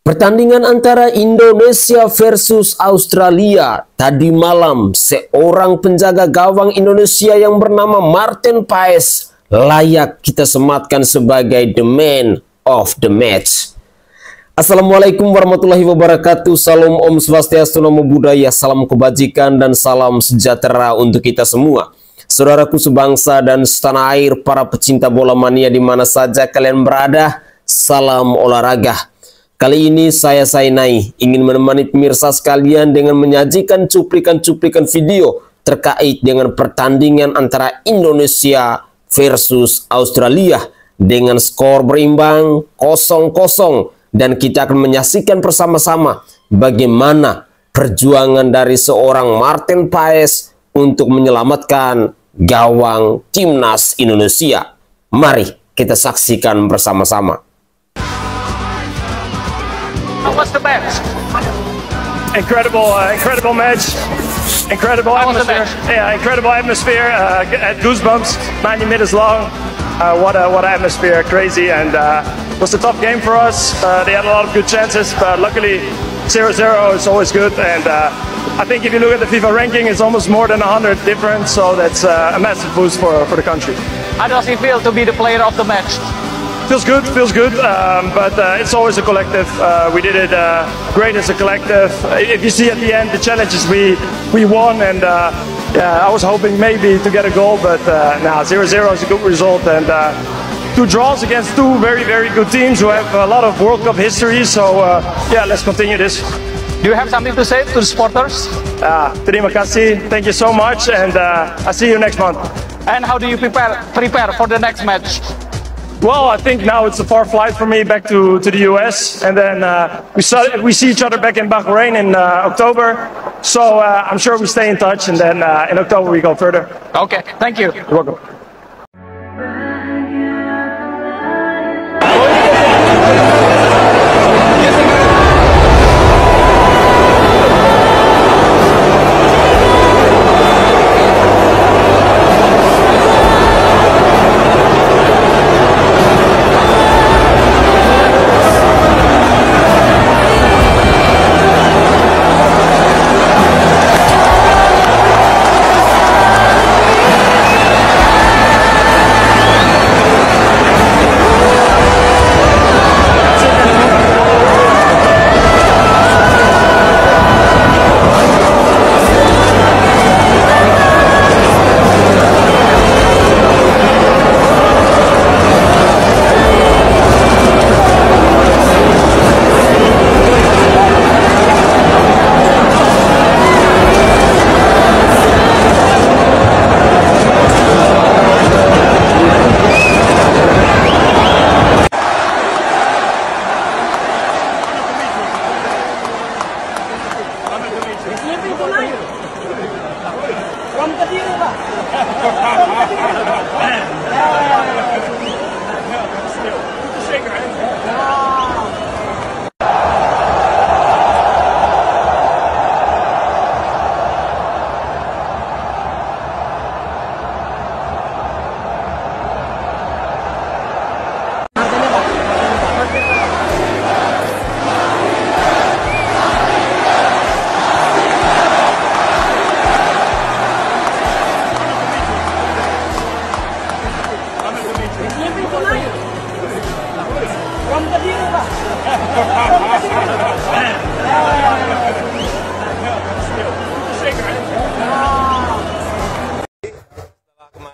Pertandingan antara Indonesia versus Australia tadi malam, seorang penjaga gawang Indonesia yang bernama Martin Paes layak kita sematkan sebagai the man of the match. Assalamualaikum warahmatullahi wabarakatuh. Salam Om Swastiastu, Namo Buddhaya, salam kebajikan dan salam sejahtera untuk kita semua. Saudaraku sebangsa dan setanah air, para pecinta bola mania di mana saja kalian berada, salam olahraga. Kali ini saya Sainai ingin menemani pemirsa sekalian dengan menyajikan cuplikan-cuplikan video terkait dengan pertandingan antara Indonesia versus Australia dengan skor berimbang 0-0, dan kita akan menyaksikan bersama-sama bagaimana perjuangan dari seorang Martin Paes untuk menyelamatkan gawang timnas Indonesia. Mari kita saksikan bersama-sama. What's the match? Incredible match. Incredible atmosphere. Yeah, incredible atmosphere. Goosebumps. 90 minutes long. What atmosphere! Crazy, and it was a tough game for us. They had a lot of good chances, but luckily 0-0 is always good. And I think if you look at the FIFA ranking, it's almost more than 100 different. So that's a massive boost for the country. How does it feel to be the player of the match? Feels good, but it's always a collective. We did it great as a collective. If you see at the end, the challenges we won, and yeah, I was hoping maybe to get a goal, but now 0-0 is a good result, and two draws against two very good teams who have a lot of World Cup history. So yeah, let's continue this. Do you have something to say to the supporters? Terima kasih, thank you so much, and I'll see you next month. And how do you prepare for the next match? Well, I think now it's a far flight for me back to the US, and then we see each other back in Bahrain in October. So I'm sure we stay in touch, and then in October we go further. Okay, thank you. You're welcome.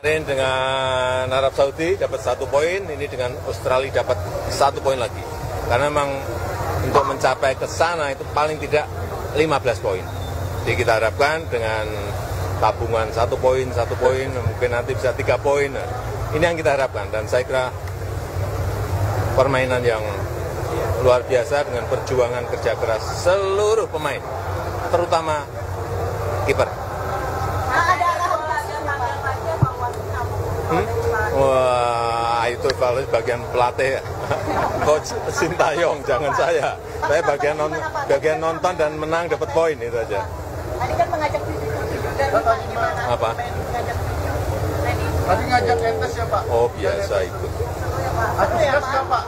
Kemarin dengan Arab Saudi dapat 1 poin, ini dengan Australia dapat 1 poin lagi. Karena memang untuk mencapai ke sana itu paling tidak 15 poin. Jadi kita harapkan dengan tabungan 1 poin, mungkin nanti bisa 3 poin. Ini yang kita harapkan, dan saya kira permainan yang luar biasa dengan perjuangan kerja keras seluruh pemain, terutama kiper. Wah, itu kalau bagian pelatih Coach Sintayong, jangan saya. Saya bagian nonton dan menang dapat poin itu aja. Tadi kan mengajak cucu juga gimana? Apa? Tadi ngajak entes ya Pak? Oh biasa itu. Antusias nggak Pak?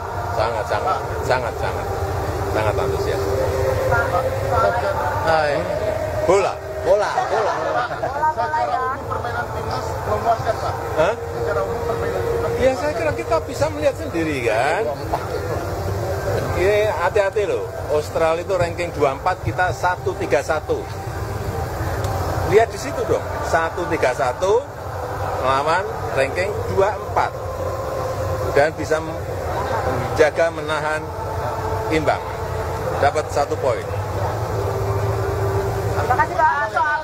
Sangat. sangat antusias. Hai. Bola. Secara umum permainan timnas memuaskan, Pak. Hah? Secara umum permainan timnas. Ya saya kira kita bisa melihat sendiri kan. Ini hati-hati loh. Australia itu ranking 24, kita 131. Lihat di situ dong. 131 melawan ranking 24. Dan bisa menjaga menahan imbang. Dapat 1 poin. Terima kasih, Pak.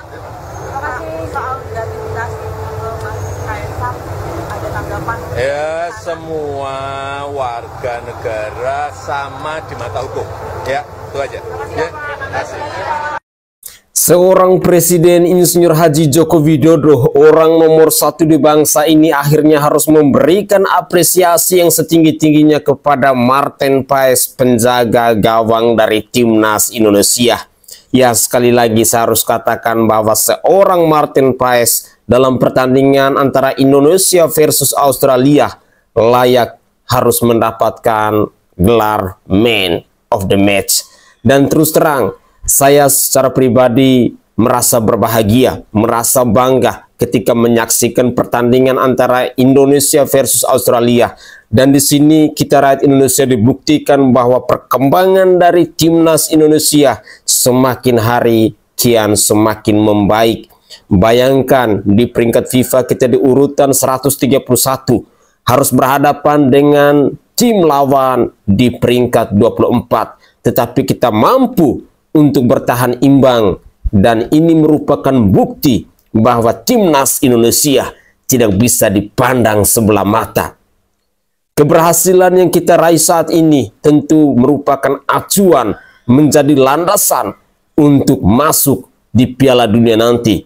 Terima kasih soal gratifikasi Kaisang. Ada tanggapan? Ya, semua warga negara sama di mata hukum. Ya, itu aja. Ya, terima kasih. Seorang Presiden Insinyur Haji Joko Widodo, orang nomor 1 di bangsa ini, akhirnya harus memberikan apresiasi yang setinggi-tingginya kepada Martin Paes, penjaga gawang dari Timnas Indonesia. Ya, sekali lagi saya harus katakan bahwa seorang Martin Paes dalam pertandingan antara Indonesia versus Australia layak harus mendapatkan gelar Man of the Match. Dan terus terang, saya secara pribadi merasa berbahagia, merasa bangga ketika menyaksikan pertandingan antara Indonesia versus Australia. Dan di sini kita rakyat Indonesia dibuktikan bahwa perkembangan dari Timnas Indonesia semakin hari kian semakin membaik. Bayangkan di peringkat FIFA kita di urutan 131, harus berhadapan dengan tim lawan di peringkat 24. Tetapi kita mampu untuk bertahan imbang, dan ini merupakan bukti bahwa Timnas Indonesia tidak bisa dipandang sebelah mata. Keberhasilan yang kita raih saat ini tentu merupakan acuan, menjadi landasan untuk masuk di Piala Dunia nanti.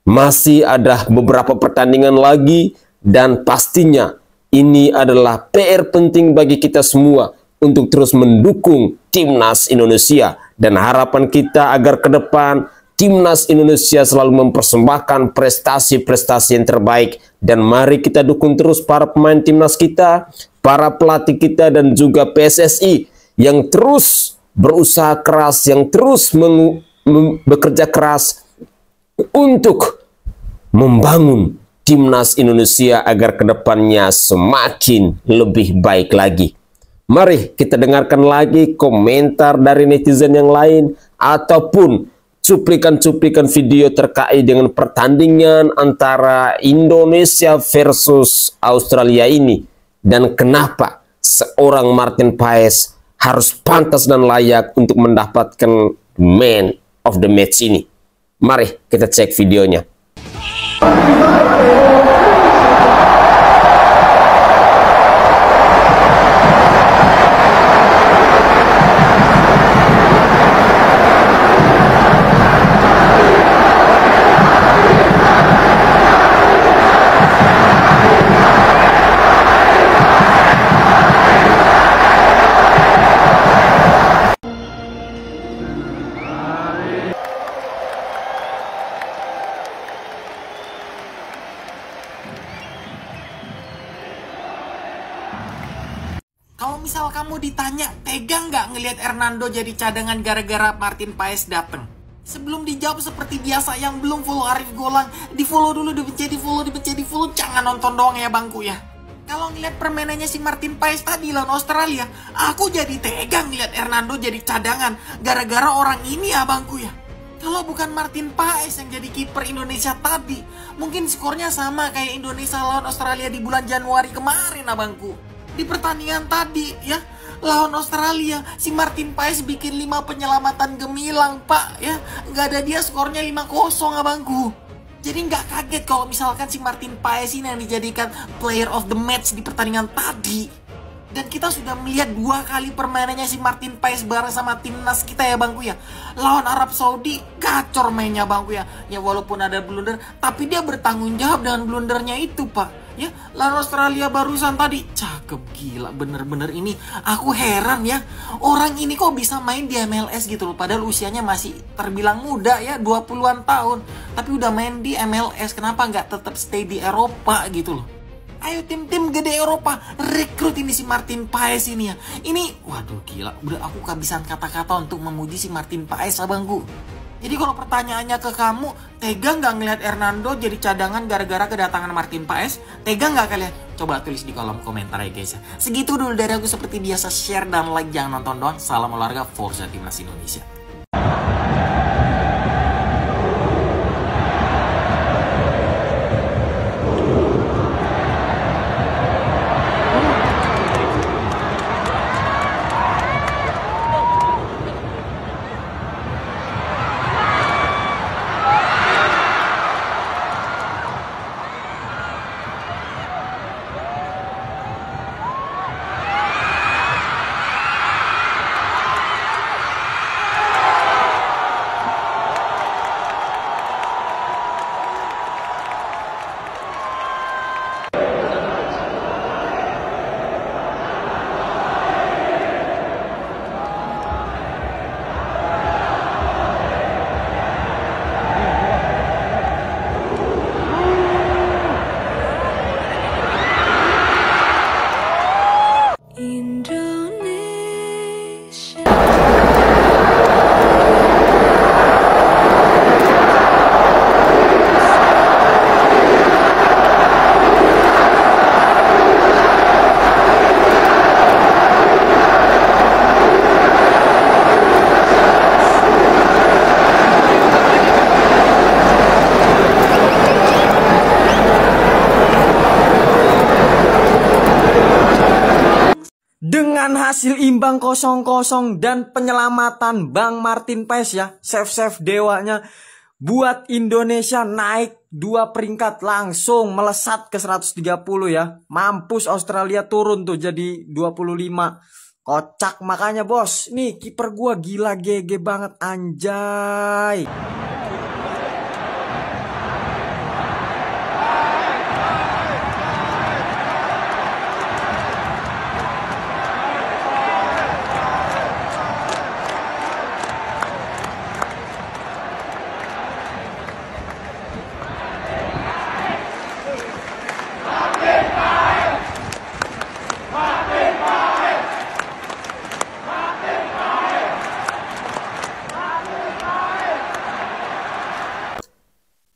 Masih ada beberapa pertandingan lagi, dan pastinya ini adalah PR penting bagi kita semua untuk terus mendukung Timnas Indonesia. Dan harapan kita agar ke depan Timnas Indonesia selalu mempersembahkan prestasi-prestasi yang terbaik. Dan mari kita dukung terus para pemain Timnas kita, para pelatih kita, dan juga PSSI yang terus berusaha keras, yang terus bekerja keras untuk membangun Timnas Indonesia agar ke depannya semakin lebih baik lagi. Mari kita dengarkan lagi komentar dari netizen yang lain ataupun cuplikan-cuplikan video terkait dengan pertandingan antara Indonesia versus Australia ini, dan kenapa seorang Martin Paes harus pantas dan layak untuk mendapatkan Man of the Match ini. Mari kita cek videonya. Kalau misal kamu ditanya, tega nggak ngelihat Hernando jadi cadangan gara-gara Martin Paes dateng? Sebelum dijawab seperti biasa, yang belum follow Arif Golang, di follow dulu, dipencet di follow, jangan nonton doang ya bangku ya. Kalau ngeliat permainannya si Martin Paes tadi lawan Australia, aku jadi tega ngelihat Hernando jadi cadangan gara-gara orang ini ya bangku ya. Kalau bukan Martin Paes yang jadi kiper Indonesia tadi, mungkin skornya sama kayak Indonesia lawan Australia di bulan Januari kemarin abangku. Di pertandingan tadi ya lawan Australia, si Martin Paes bikin 5 penyelamatan gemilang pak ya, nggak ada dia skornya 5-0 abangku. Jadi nggak kaget kalau misalkan si Martin Paes ini yang dijadikan player of the match di pertandingan tadi. Dan kita sudah melihat 2 kali permainannya si Martin Paes bareng sama timnas kita ya bangku ya. Lawan Arab Saudi gacor mainnya bangku ya. Ya walaupun ada blunder, tapi dia bertanggung jawab dengan blundernya itu pak. Ya, lawan Australia barusan tadi cakep gila, bener-bener ini aku heran ya. Orang ini kok bisa main di MLS gitu loh, padahal usianya masih terbilang muda ya, 20-an tahun, tapi udah main di MLS. Kenapa nggak tetap stay di Eropa gitu loh? Ayo tim-tim gede Eropa, rekrut ini si Martin Paes ini ya. Ini, waduh gila, udah aku kehabisan kata-kata untuk memuji si Martin Paes abangku. Jadi kalau pertanyaannya ke kamu, tega nggak ngeliat Hernando jadi cadangan gara-gara kedatangan Martin Paes? Tega nggak kalian? Coba tulis di kolom komentar ya guys ya. Segitu dulu dari aku, seperti biasa, share dan like, jangan nonton doang. Salam olahraga, Forza Timnas Indonesia. Dengan hasil imbang 0-0 dan penyelamatan Bang Martin Paes ya, save dewanya, buat Indonesia naik 2 peringkat, langsung melesat ke 130 ya. Mampus Australia turun tuh jadi 25. Kocak makanya bos. Nih kiper gua gila GG banget anjay.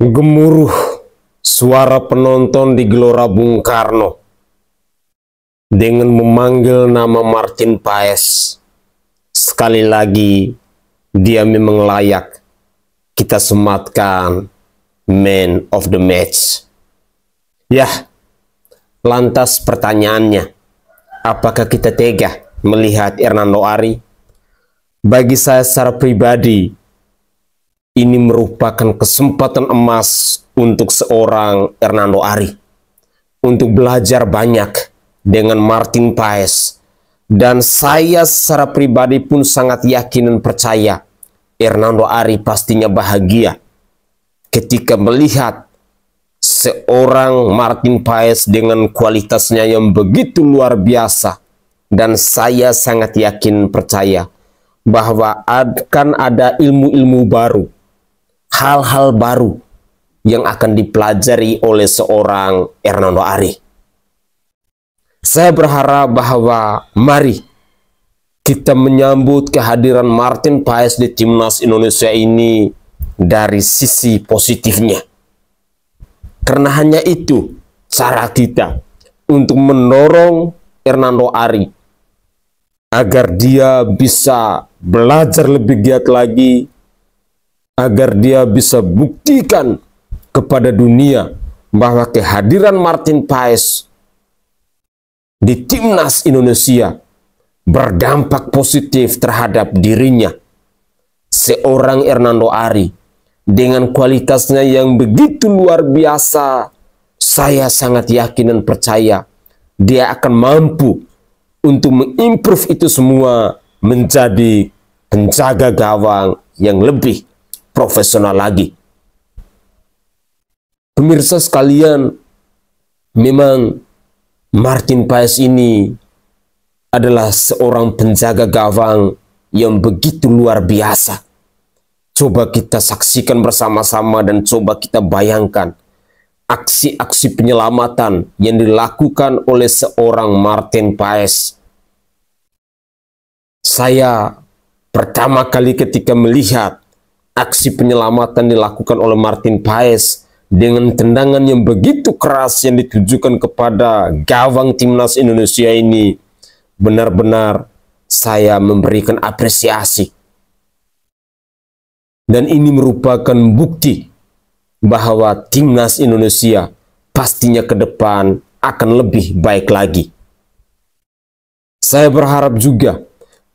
Gemuruh suara penonton di Gelora Bung Karno dengan memanggil nama Martin Paes. Sekali lagi, dia memang layak kita sematkan man of the match. Ya, lantas pertanyaannya, apakah kita tega melihat Hernando Ari? Bagi saya secara pribadi, ini merupakan kesempatan emas untuk seorang Hernando Ari untuk belajar banyak dengan Martin Paes. Dan saya secara pribadi pun sangat yakin dan percaya Hernando Ari pastinya bahagia ketika melihat seorang Martin Paes dengan kualitasnya yang begitu luar biasa. Dan saya sangat yakin percaya bahwa akan ada ilmu-ilmu baru, hal-hal baru yang akan dipelajari oleh seorang Hernando Ari. Saya berharap bahwa mari kita menyambut kehadiran Martin Paes di Timnas Indonesia ini dari sisi positifnya. Karena hanya itu cara kita untuk mendorong Hernando Ari agar dia bisa belajar lebih giat lagi, agar dia bisa buktikan kepada dunia bahwa kehadiran Martin Paes di Timnas Indonesia berdampak positif terhadap dirinya. Seorang Hernando Ari dengan kualitasnya yang begitu luar biasa, saya sangat yakin dan percaya dia akan mampu untuk mengimprove itu semua menjadi penjaga gawang yang lebih profesional lagi. Pemirsa sekalian, memang Martin Paes ini adalah seorang penjaga gawang yang begitu luar biasa. Coba kita saksikan bersama-sama dan coba kita bayangkan aksi-aksi penyelamatan yang dilakukan oleh seorang Martin Paes. Saya pertama kali ketika melihat aksi penyelamatan dilakukan oleh Martin Paes dengan tendangan yang begitu keras yang ditujukan kepada gawang timnas Indonesia ini, benar-benar saya memberikan apresiasi. Dan ini merupakan bukti bahwa timnas Indonesia pastinya ke depan akan lebih baik lagi. Saya berharap juga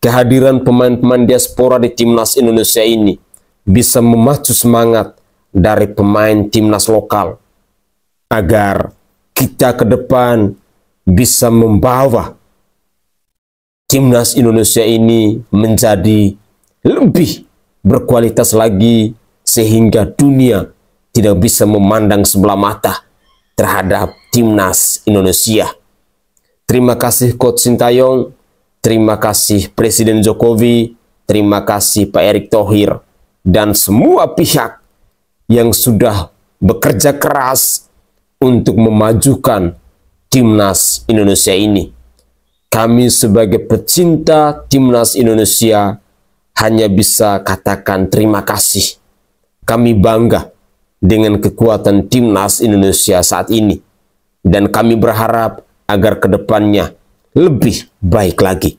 kehadiran pemain-pemain diaspora di timnas Indonesia ini bisa memacu semangat dari pemain timnas lokal agar kita ke depan bisa membawa timnas Indonesia ini menjadi lebih berkualitas lagi, sehingga dunia tidak bisa memandang sebelah mata terhadap timnas Indonesia. Terima kasih Coach Sintayong, terima kasih Presiden Jokowi, terima kasih Pak Erick Thohir, dan semua pihak yang sudah bekerja keras untuk memajukan timnas Indonesia ini. Kami sebagai pecinta timnas Indonesia hanya bisa katakan terima kasih. Kami bangga dengan kekuatan timnas Indonesia saat ini. Dan kami berharap agar kedepannya lebih baik lagi.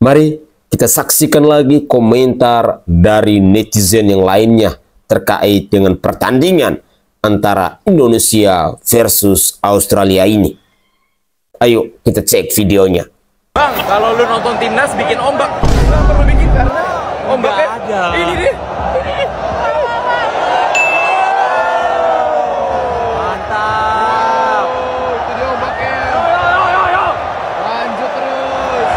Mari kita saksikan lagi komentar dari netizen yang lainnya terkait dengan pertandingan antara Indonesia versus Australia ini. Ayo kita cek videonya. Bang, kalau lu nonton timnas bikin ombak, nggak perlu bikin karena ombaknya ada. Ini dia. Mantap. Itu dia ombaknya. Yo. Lanjut terus.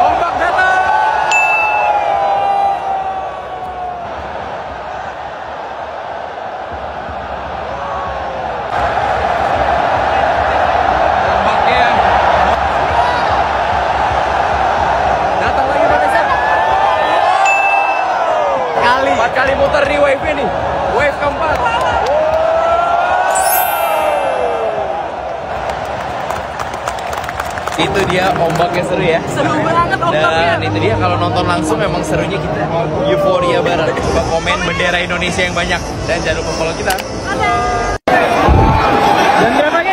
Ombak datang. Kali muter di wave ini, wave keempat. Itu dia ombaknya seru ya. Seru banget ombaknya. Dan itu dia kalau nonton langsung memang serunya kita euforia banget. Coba komen bendera Indonesia yang banyak dan jangan lupa follow kita. Dan berapa lagi?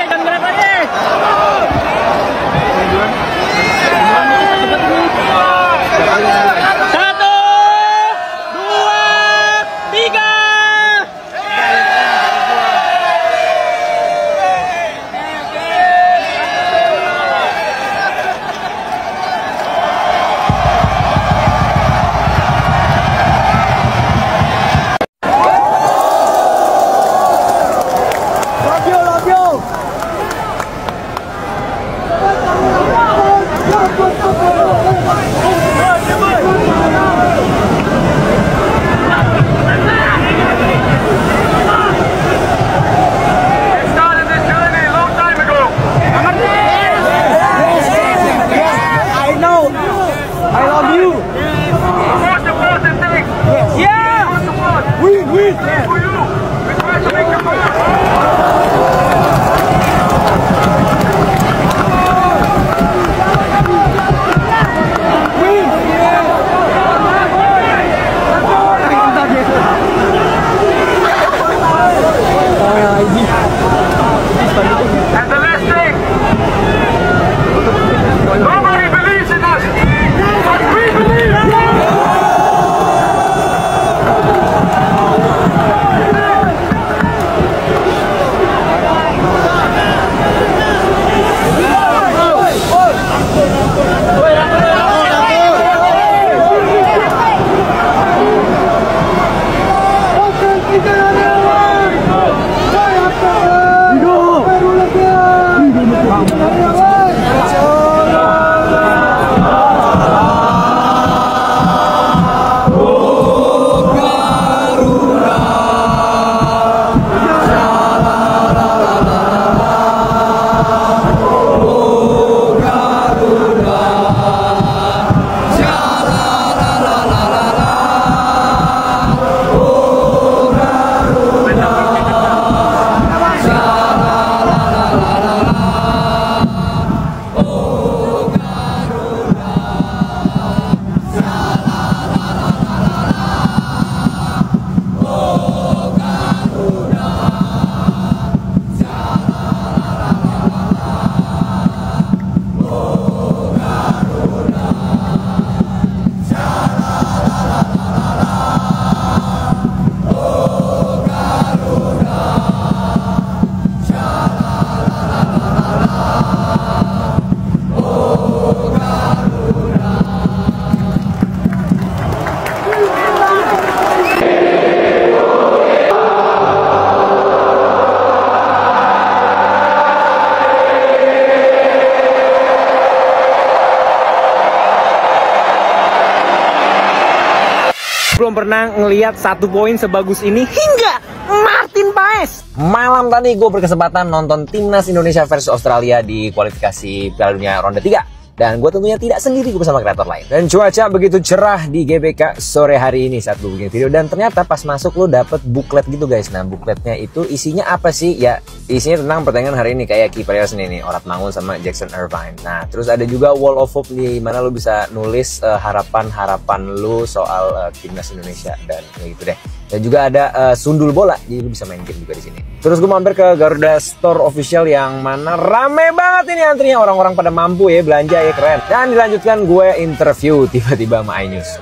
Belum pernah ngelihat 1 poin sebagus ini hingga Martin Paes. Malam tadi gue berkesempatan nonton timnas Indonesia versus Australia di kualifikasi Piala Dunia ronde 3. Dan gue tentunya tidak sendiri, gue bersama kreator lain. Dan cuaca begitu cerah di GBK sore hari ini saat gue bikin video. Dan ternyata pas masuk lo dapet buklet gitu guys. Nah bukletnya itu isinya apa sih? Ya isinya tentang pertandingan hari ini. Kayak key players nih, Oratmangun sama Jackson Irvine. Nah terus ada juga wall of hope di mana lo bisa nulis harapan-harapan lo soal timnas Indonesia. Dan gitu deh. Dan juga ada sundul bola, jadi lu bisa main game juga di sini. Terus gue mampir ke Garuda Store Official yang mana rame banget ini antrinya, orang-orang pada mampu ya belanja ya, keren. Dan dilanjutkan gue interview tiba-tiba sama iNews.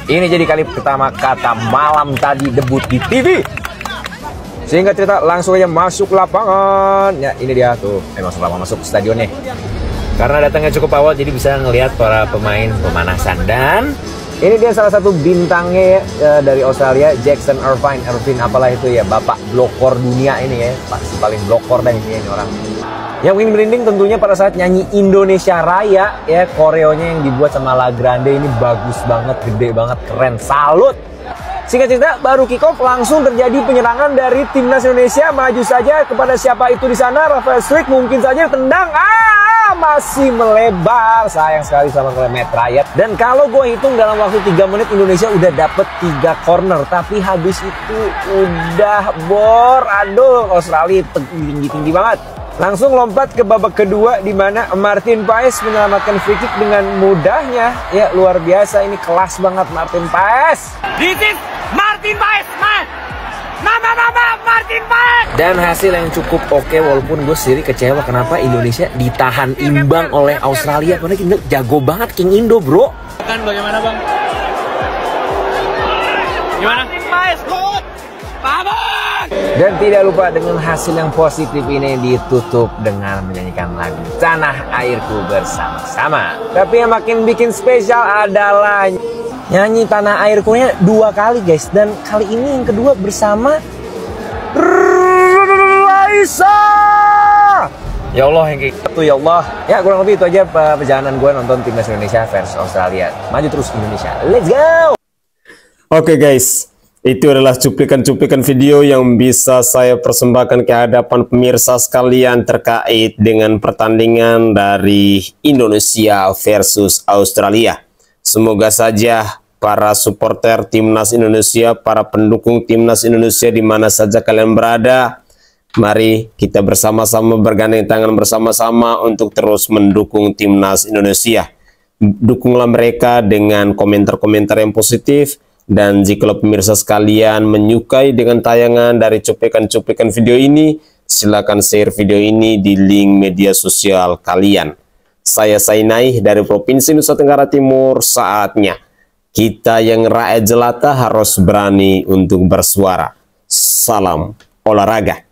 Ini jadi kali pertama kata malam tadi debut di TV. Sehingga cerita langsung aja masuk lapangan. Ya ini dia tuh, masuk stadionnya. Karena datangnya cukup awal jadi bisa ngelihat para pemain pemanasan. Dan ini dia salah satu bintangnya ya, dari Australia, Jackson Irvine apalah itu ya, bapak blokor dunia ini ya, pasti paling blokor dah ini orang. Yang bikin merinding tentunya pada saat nyanyi Indonesia Raya ya, koreonya yang dibuat sama La Grande ini bagus banget, gede banget, keren, salut. Singkat cerita, baru kick off langsung terjadi penyerangan dari timnas Indonesia, maju saja kepada siapa itu di sana, Rafael Struijk mungkin saja tendang, masih melebar, sayang sekali sama Matt Ryan. Dan kalau gue hitung dalam waktu 3 menit Indonesia udah dapet 3 corner, tapi habis itu udah bor, aduh Australia tinggi-tinggi banget. Langsung lompat ke babak kedua di mana Martin Paes menyelamatkan free kick dengan mudahnya. Ya luar biasa, ini kelas banget Martin Paes. This is Martin Paes, man. Martin Paes. Dan hasil yang cukup oke, walaupun gue sendiri kecewa kenapa Indonesia ditahan imbang oleh Australia. Karena kita jago banget King Indo bro. Kan bagaimana bang? Gimana? Martin Paes, good. Dan tidak lupa dengan hasil yang positif ini ditutup dengan menyanyikan lagu Tanah Airku bersama-sama. Tapi yang makin bikin spesial adalah nyanyi Tanah Airku-nya 2 kali guys. Dan kali ini yang kedua bersama Raisa. Ya Allah yang kayak gitu ya Allah. Ya kurang lebih itu aja perjalanan gue nonton timnas Indonesia versus Australia. Maju terus Indonesia, let's go. Oke guys, itu adalah cuplikan-cuplikan video yang bisa saya persembahkan ke hadapan pemirsa sekalian terkait dengan pertandingan dari Indonesia versus Australia. Semoga saja para supporter timnas Indonesia, para pendukung timnas Indonesia di mana saja kalian berada, mari kita bersama-sama bergandeng tangan bersama-sama untuk terus mendukung timnas Indonesia. Dukunglah mereka dengan komentar-komentar yang positif. Dan jika pemirsa sekalian menyukai dengan tayangan dari cuplikan-cuplikan video ini, silakan share video ini di link media sosial kalian. Saya Sainai dari Provinsi Nusa Tenggara Timur. Saatnya kita yang rakyat jelata harus berani untuk bersuara. Salam olahraga.